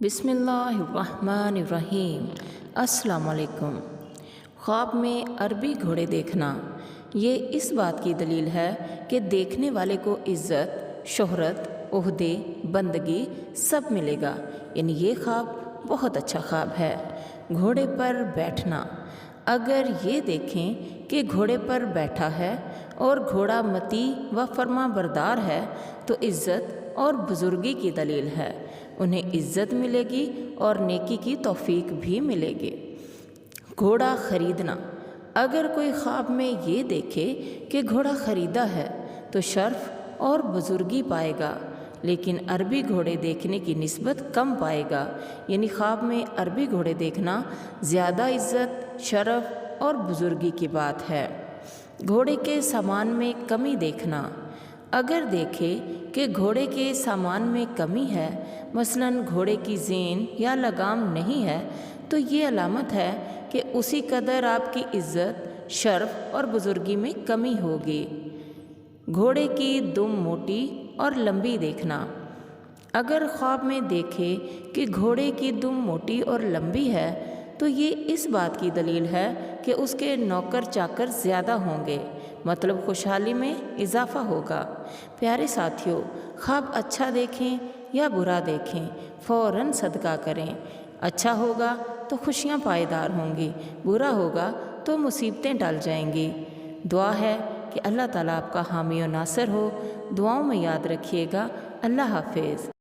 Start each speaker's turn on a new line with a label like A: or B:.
A: بسم اللہ الرحمن الرحیم۔ السلام علیکم۔ خواب میں عربی گھوڑے دیکھنا یہ اس بات کی دلیل ہے کہ دیکھنے والے کو عزت، شہرت، عہدے، بندگی سب ملے گا، یعنی یہ خواب بہت اچھا خواب ہے۔ گھوڑے پر بیٹھنا، اگر یہ دیکھیں کہ گھوڑے پر بیٹھا ہے اور گھوڑا متی و فرما بردار ہے تو عزت اور بزرگی کی دلیل ہے، انہیں عزت ملے گی اور نیکی کی توفیق بھی ملے گی۔ گھوڑا خریدنا، اگر کوئی خواب میں یہ دیکھے کہ گھوڑا خریدا ہے تو شرف اور بزرگی پائے گا، لیکن عربی گھوڑے دیکھنے کی نسبت کم پائے گا، یعنی خواب میں عربی گھوڑے دیکھنا زیادہ عزت، شرف اور بزرگی کی بات ہے۔ گھوڑے کے سامان میں کمی دیکھنا، اگر دیکھے کہ گھوڑے کے سامان میں کمی ہے، مثلاً گھوڑے کی زین یا لگام نہیں ہے، تو یہ علامت ہے کہ اسی قدر آپ کی عزت، شرف اور بزرگی میں کمی ہوگی۔ گھوڑے کی دم موٹی اور لمبی دیکھنا، اگر خواب میں دیکھے کہ گھوڑے کی دم موٹی اور لمبی ہے تو یہ اس بات کی دلیل ہے کہ اس کے نوکر چاکر زیادہ ہوں گے، مطلب خوشحالی میں اضافہ ہوگا۔ پیارے ساتھیوں، خواب اچھا دیکھیں یا برا دیکھیں، فوراً صدقہ کریں۔ اچھا ہوگا تو خوشیاں پائیدار ہوں گی، برا ہوگا تو مصیبتیں ٹل جائیں گی۔ دعا ہے کہ اللہ تعالیٰ آپ کا حامی و ناصر ہو۔ دعاؤں میں یاد رکھیے گا۔ اللہ حافظ۔